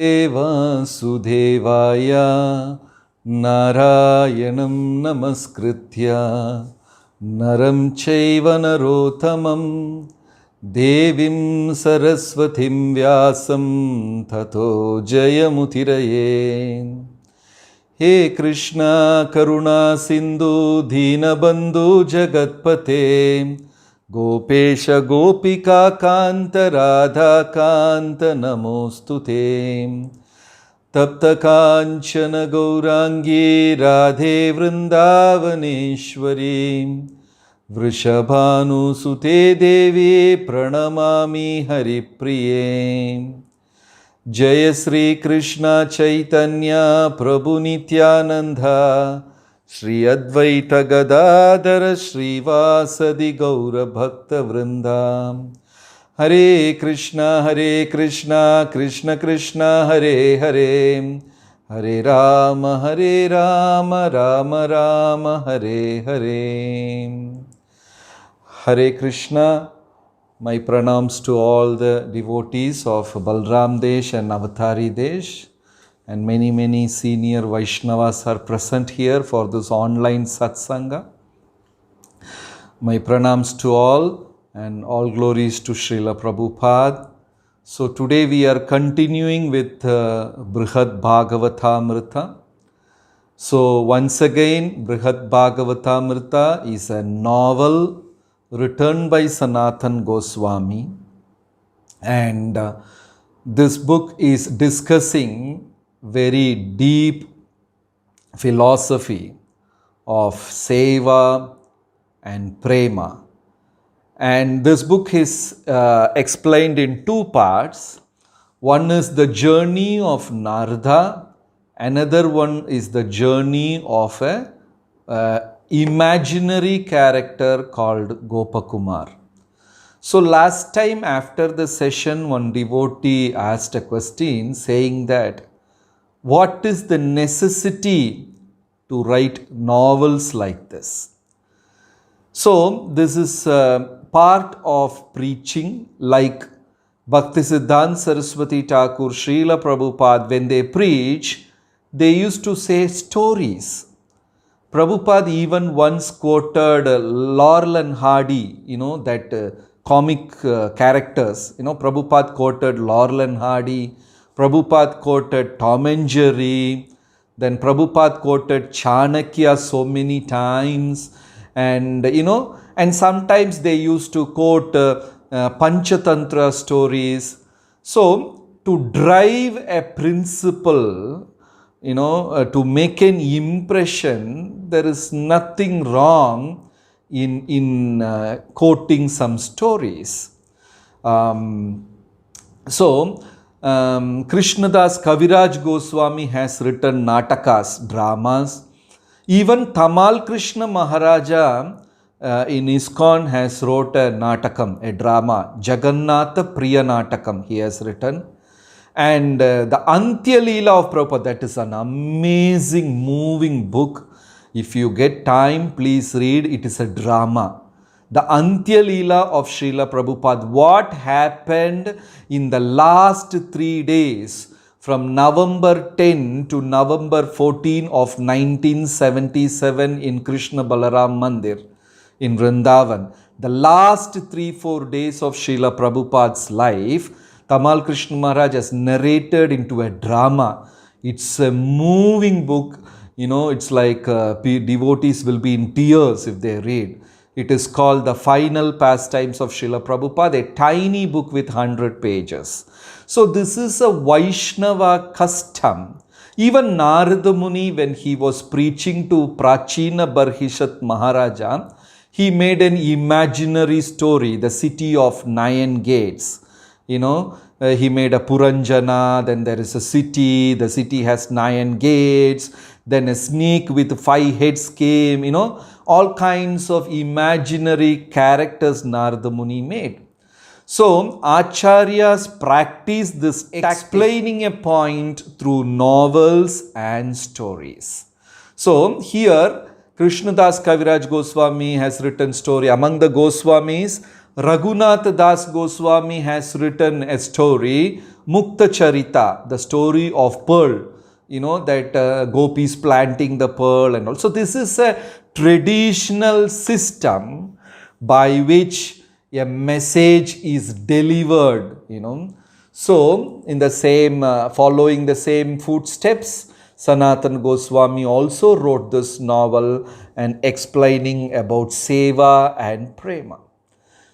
वासुदेवाय नारायणं नमस्कृत्य नरं चैव नरोत्तमं देवीं सरस्वतीं व्यासं ततो जयमुदीरये। हे कृष्णा करुणा सिंधु दीनबंधु जगत्पते गोपेश गोपिका कांत राधा कांत नमोस्तुते। तप्त कांचन गौरांगी राधे वृंदावनेश्वरी वृषभानुसुते देवी प्रणमामि हरिप्रिये। जय श्री कृष्ण चैतन्य प्रभु नित्यानंद श्री अद्वैत गदाधर श्रीवासदि गौर भक्त वृंदा। हरे कृष्णा कृष्ण कृष्ण हरे हरे हरे राम राम राम हरे हरे। हरे Krishna. My pranams to all the devotees of Balram Desh and Avatari Desh, and many senior Vaishnavas are present here for this online satsanga. My pranams to all and all glories to Srila Prabhupada. So today we are continuing with Brihad Bhagavatamrita. So once again, Brihad Bhagavatamrita is a novel written by Sanatan Goswami, and this book is discussing very deep philosophy of seva and prema, and this book is explained in two parts. One is the journey of Narada, another one is the journey of a imaginary character called Gopakumar. So last time after the session, one devotee asked a question saying that what is the necessity to write novels like this? So this is part of preaching, like Bhaktisiddhanta Saraswati Thakur, Srila Prabhupada, when they preach, they used to say stories. Prabhupada even once quoted Laurel and Hardy, that comic characters. Prabhupada quoted Laurel and Hardy, Prabhupada quoted Tom and Jerry, then Prabhupada quoted Chanakya so many times, and and sometimes they used to quote Panchatantra stories. So to drive a principle, to make an impression, there is nothing wrong in quoting some stories. Krishnadas Kaviraj Goswami has written natakas, dramas. Even Tamal Krishna Maharaja in ISKCON has wrote a natakam, a drama, Jagannatha Priya Natakam he has written. And the Antya Leela of Prabhupada, that is an amazing, moving book. If you get time, please read. It is a drama. The Antya Leela of Srila Prabhupada. What happened in the last 3 days from November 10 to November 14 of 1977 in Krishna Balaram Mandir in Vrindavan. The last 3-4 days of Srila Prabhupada's life, Tamal Krishna Maharaj has narrated into a drama. It's a moving book. It's like devotees will be in tears if they read. It is called The Final Pastimes of Srila Prabhupada, a tiny book with 100 pages. So this is a Vaishnava custom. Even Narada Muni, when he was preaching to Prachina Barhishat Maharaja, he made an imaginary story, the city of 9 gates. He made a Puranjana, then there is a city, the city has 9 gates, then a snake with 5 heads came, all kinds of imaginary characters Narada Muni made. So Acharyas practice this explaining a point through novels and stories. So here Krishnadas Kaviraj Goswami has written story. Among the Goswamis, Raghunath Das Goswami has written a story Mukta Charita, the story of pearl, that gopis planting the pearl and all. So this is a traditional system by which a message is delivered, So in the same, following the same footsteps, Sanatana Goswami also wrote this novel and explaining about seva and prema.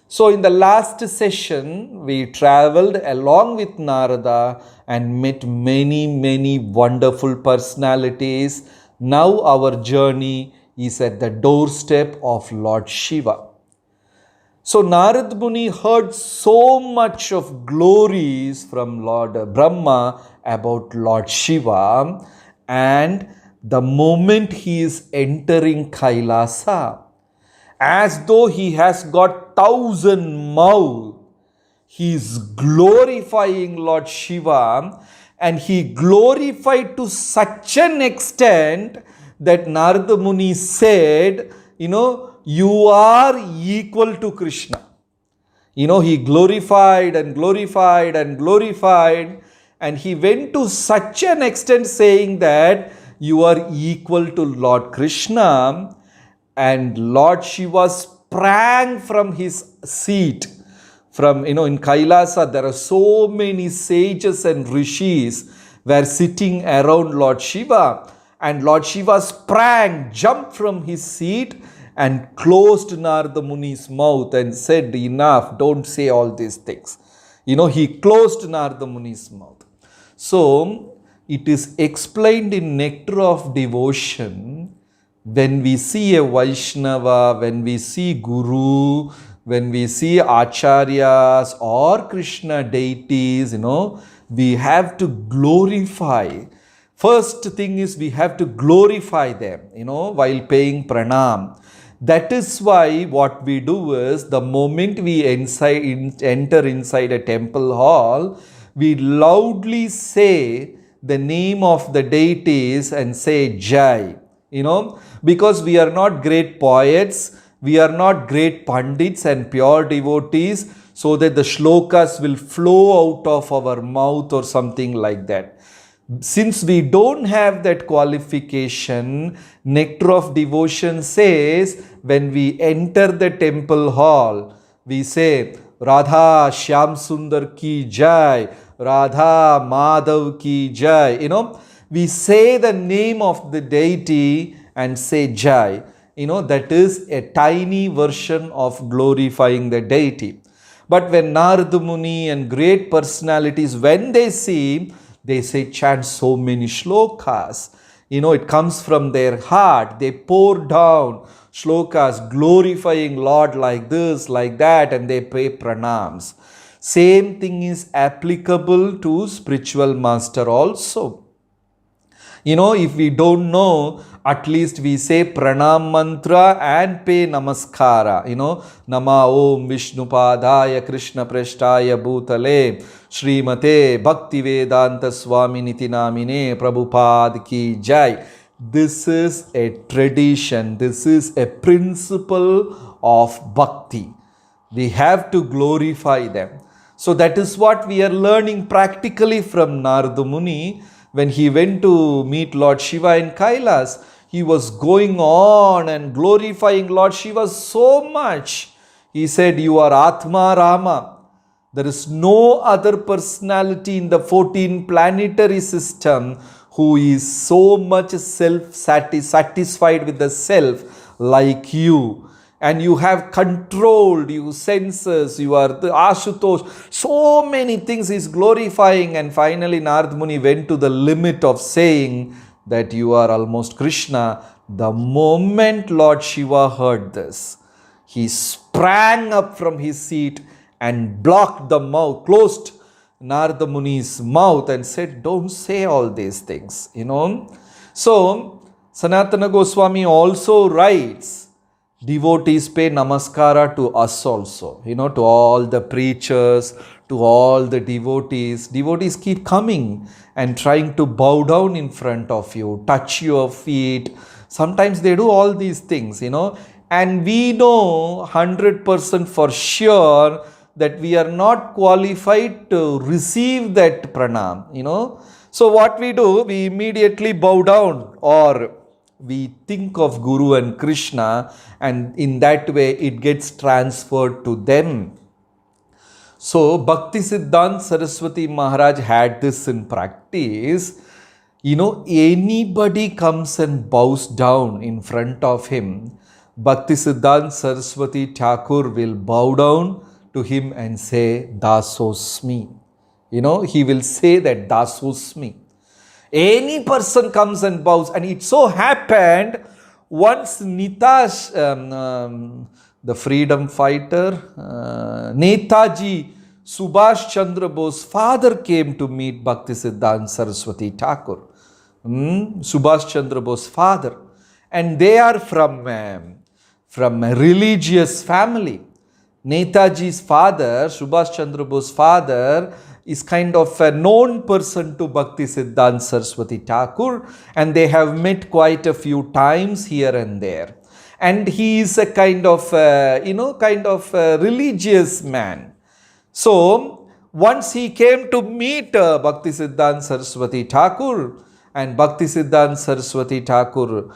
So in the last session, we traveled along with Narada and met many wonderful personalities. Now our journey is at the doorstep of Lord Shiva. So Narad Muni heard so much of glories from Lord Brahma about Lord Shiva, and the moment he is entering Kailasa, as though he has got 1,000 mouths, he is glorifying Lord Shiva, and he glorified to such an extent that Narada Muni said, you are equal to Krishna. He glorified and glorified and glorified, and he went to such an extent saying that you are equal to Lord Krishna. And Lord Shiva sprang from his seat. In Kailasa, there are so many sages and rishis were sitting around Lord Shiva. And Lord Shiva sprang, jumped from his seat and closed Narada Muni's mouth and said, enough, don't say all these things. He closed Narada Muni's mouth. So, it is explained in Nectar of Devotion, when we see a Vaishnava, when we see Guru, when we see Acharyas or Krishna deities, we have to glorify. First thing is we have to glorify them, while paying pranam. That is why what we do is, the moment we enter inside a temple hall, we loudly say the name of the deities and say Jai. Because we are not great poets, we are not great pandits and pure devotees, so that the shlokas will flow out of our mouth or something like that. Since we don't have that qualification, Nectar of Devotion says, when we enter the temple hall, we say, Radha Shyam Sundar ki Jai, Radha Madhav ki Jai. We say the name of the deity and say Jai. That is a tiny version of glorifying the deity. But when Narada Muni and great personalities, when they see, they say chant so many shlokas. It comes from their heart. They pour down shlokas glorifying Lord like this, like that, and they pay pranams. Same thing is applicable to spiritual master also. If we don't know, at least we say pranam mantra and pay namaskara. Nama Om Vishnupadaya Krishna Preshtaya Bhutale Srimate Bhaktivedanta Swami Niti Namine Prabhupada Ki Jai. This is a tradition. This is a principle of bhakti. We have to glorify them. So that is what we are learning practically from Narada Muni. When he went to meet Lord Shiva in Kailas, he was going on and glorifying Lord Shiva so much. He said, you are Atma Rama. There is no other personality in the 14 planetary system who is so much satisfied with the self like you. And you have controlled your senses, you are the Ashutosh, so many things is glorifying. And finally Narada Muni went to the limit of saying that you are almost Krishna. The moment Lord Shiva heard this, he sprang up from his seat and blocked the mouth, closed Narada Muni's mouth and said, don't say all these things, So Sanatana Goswami also writes, devotees pay namaskara to us also, to all the preachers, to all the devotees. Devotees keep coming and trying to bow down in front of you, touch your feet. Sometimes they do all these things, and we know 100% for sure that we are not qualified to receive that pranam, So what we do, we immediately bow down, or we think of Guru and Krishna, and in that way it gets transferred to them. So Bhaktisiddhanta Saraswati Maharaj had this in practice. Anybody comes and bows down in front of him, Bhaktisiddhanta Saraswati Thakur will bow down to him and say, Dasosmi. He will say that, Dasosmi. Any person comes and bows, and it so happened once Nitash, the freedom fighter, Netaji Subhash Chandra Bose's father came to meet Bhaktisiddhanta Saraswati Thakur. Subhash Chandra Bose's father. And they are from a religious family. Netaji's father, Subhash Chandra Bose's father, is kind of a known person to Bhaktisiddhanta Saraswati Thakur, and they have met quite a few times here and there. And he is a kind of religious man. So once he came to meet Bhaktisiddhanta Saraswati Thakur, and Bhaktisiddhanta Saraswati Thakur,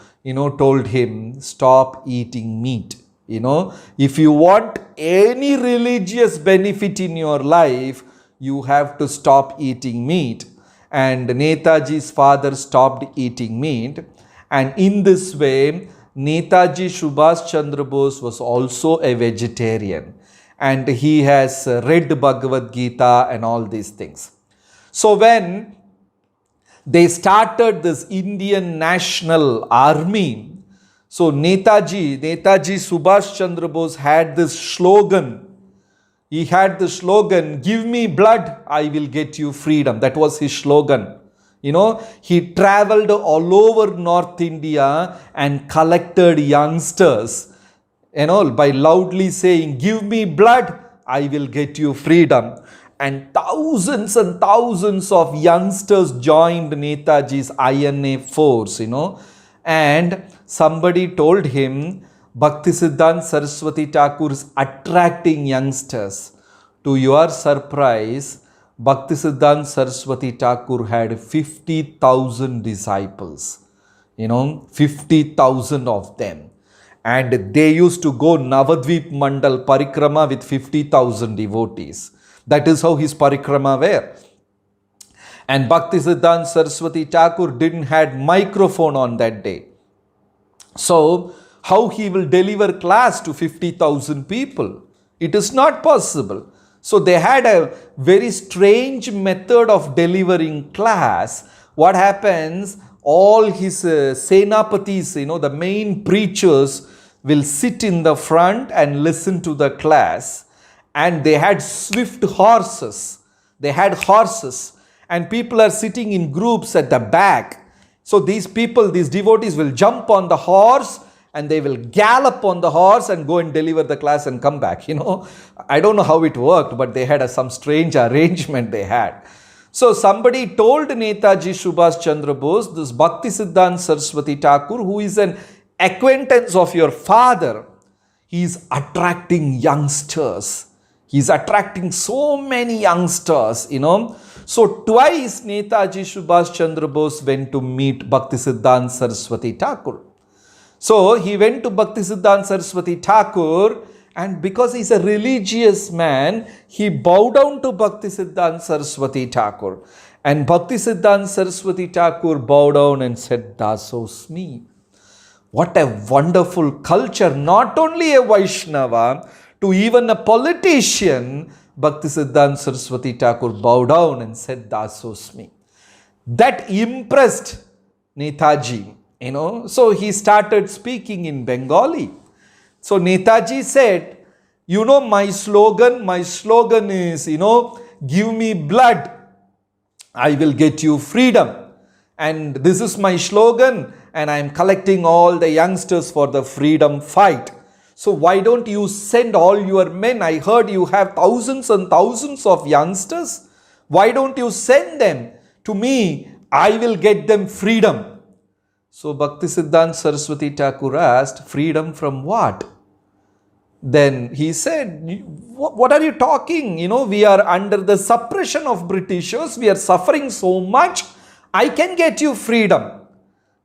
told him, stop eating meat. If you want any religious benefit in your life, you have to stop eating meat. And Netaji's father stopped eating meat. And in this way, Netaji Subhash Chandra Bose was also a vegetarian. And he has read Bhagavad Gita and all these things. So when they started this Indian National Army, so Netaji Subhash Chandra Bose had this slogan. He had the slogan, give me blood, I will get you freedom. That was his slogan. He traveled all over North India and collected youngsters, by loudly saying, give me blood, I will get you freedom. And thousands of youngsters joined Netaji's INA force, And somebody told him, Bhaktisiddhanta Saraswati Thakur is attracting youngsters. To your surprise, Bhaktisiddhanta Saraswati Thakur had 50,000 disciples. 50,000 of them. And they used to go Navadvip Mandal Parikrama with 50,000 devotees. That is how his parikrama were. And Bhaktisiddhanta Saraswati Thakur didn't had microphone on that day. So, how he will deliver class to 50,000 people? It is not possible. So they had a very strange method of delivering class. What happens? All his senapatis, the main preachers will sit in the front and listen to the class. And they had swift horses. And people are sitting in groups at the back. So these devotees will jump on the horse, and they will gallop on the horse and go and deliver the class and come back. I don't know how it worked, but they had some strange arrangement they had. So somebody told Netaji Subhash Chandra Bose, this Bhaktisiddhanta Saraswati Thakur, who is an acquaintance of your father, he is attracting youngsters. He is attracting so many youngsters, So twice Netaji Subhash Chandra Bose went to meet Bhaktisiddhanta Saraswati Thakur. So he went to Bhaktisiddhanta Saraswati Thakur, and because he's a religious man, he bowed down to Bhaktisiddhanta Saraswati Thakur. And Bhaktisiddhanta Saraswati Thakur bowed down and said, Dasosmi. What a wonderful culture. Not only a Vaishnava, to even a politician, Bhaktisiddhanta Saraswati Thakur bowed down and said, Dasosmi. That impressed Netaji. So he started speaking in Bengali. So Netaji said, my slogan is, give me blood, I will get you freedom. And this is my slogan, and I am collecting all the youngsters for the freedom fight. So why don't you send all your men? I heard you have thousands and thousands of youngsters. Why don't you send them to me? I will get them freedom. So Bhaktisiddhanta Saraswati Thakur asked, freedom from what? Then he said, what are you talking? We are under the suppression of Britishers. We are suffering so much. I can get you freedom.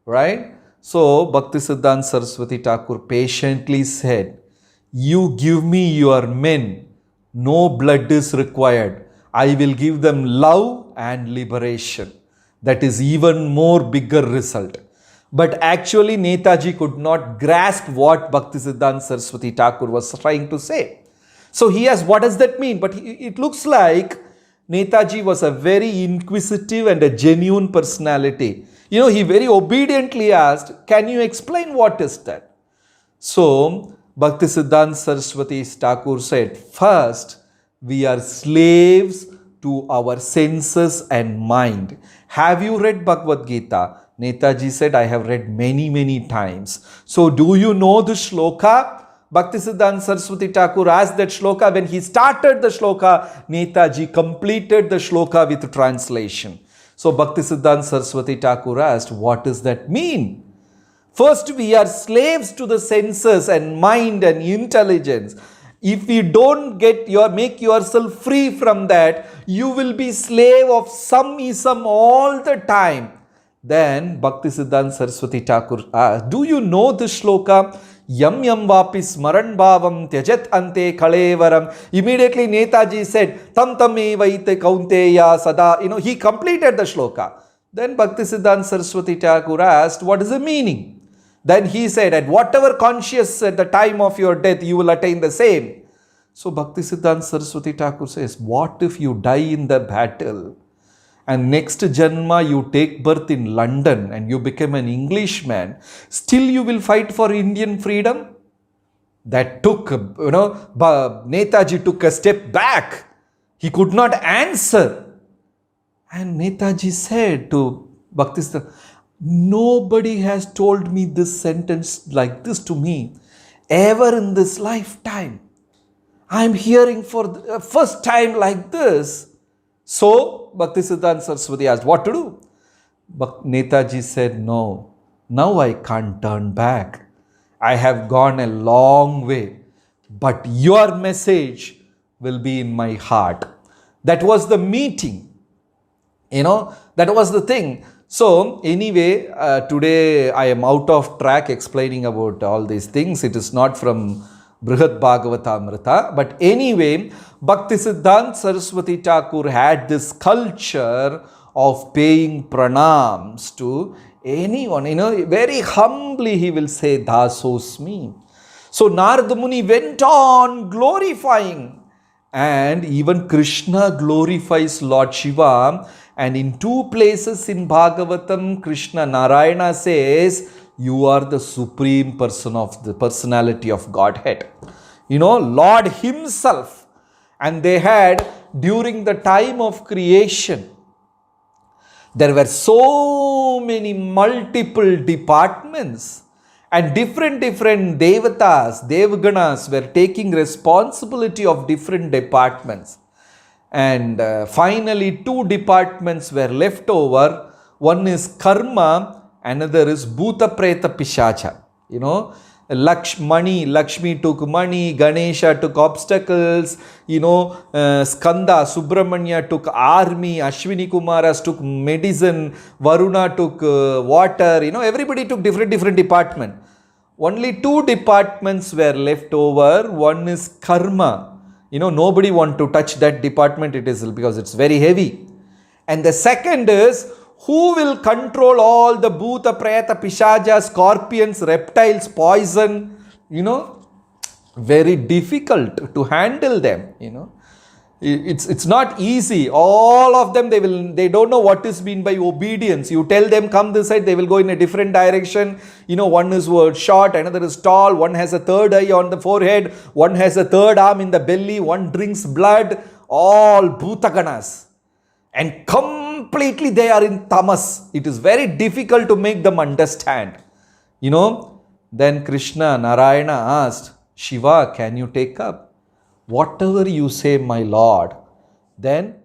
Right? So Bhaktisiddhanta Saraswati Thakur patiently said, you give me your men. No blood is required. I will give them love and liberation. That is even more bigger result. But actually Netaji could not grasp what Bhaktisiddhanta Saraswati Thakur was trying to say. So he asked, what does that mean? But it looks like Netaji was a very inquisitive and a genuine personality. He very obediently asked, can you explain what is that? So Bhaktisiddhanta Saraswati Thakur said, first, we are slaves to our senses and mind. Have you read Bhagavad Gita? Netaji said, I have read many times. So do you know the shloka? Bhaktisiddhanta Saraswati Thakur asked that shloka. When he started the shloka, Netaji completed the shloka with translation. So Bhaktisiddhanta Saraswati Thakur asked, what does that mean? First, we are slaves to the senses and mind and intelligence. If you don't make yourself free from that, you will be slave of some ism all the time. Then Bhaktisiddhanta Saraswati Thakur asked, do you know the shloka? Yam yam vapi smaran bhavam tyajat ante kalevaram. Immediately Netaji said, tam tame vaite kaunteya sada. He completed the shloka. Then Bhaktisiddhanta Saraswati Thakur asked, what is the meaning? Then he said, at whatever conscious at the time of your death, you will attain the same. So Bhaktisiddhanta Saraswati Thakur says, what if you die in the battle? And next janma you take birth in London and you become an Englishman, still you will fight for Indian freedom? That took, Netaji took a step back. He could not answer. And Netaji said to Bhaktisiddhanta, nobody has told me this sentence like this to me ever in this lifetime. I am hearing for the first time like this. So Bhaktisiddhanta Saraswati asked, what to do? But Netaji said, no, now I can't turn back. I have gone a long way, but your message will be in my heart. That was the meeting. That was the thing. So anyway, today I am out of track explaining about all these things. It is not from Brihad Bhagavatamrita. But anyway, Bhaktisiddhanta Saraswati Thakur had this culture of paying pranams to anyone. Very humbly he will say, Dasosmi. So Narada Muni went on glorifying. And even Krishna glorifies Lord Shiva. And in two places in Bhagavatam, Krishna Narayana says, you are the supreme person of the personality of Godhead. Lord himself. And they had, during the time of creation, there were so many multiple departments. And different devatas, devganas were taking responsibility of different departments. And finally, two departments were left over. One is karma, another is bhuta preta pishacha. Lakshmi took money, Ganesha took obstacles, Skanda, Subramanya took army, Ashwini Kumaras took medicine, Varuna took water, everybody took different department. Only two departments were left over. One is karma. Nobody want to touch that department, it is because it's very heavy. And the second is, who will control all the bhuta, preta, pishaja, scorpions, reptiles, poison? Very difficult to handle them. It's not easy. All of them, they don't know what is mean by obedience. You tell them come this side, they will go in a different direction. One is short, another is tall, one has a third eye on the forehead, one has a third arm in the belly, one drinks blood, all bhutaganas. And completely they are in tamas. It is very difficult to make them understand. Then Krishna, Narayana asked, Shiva, can you take up? Whatever you say, my Lord. Then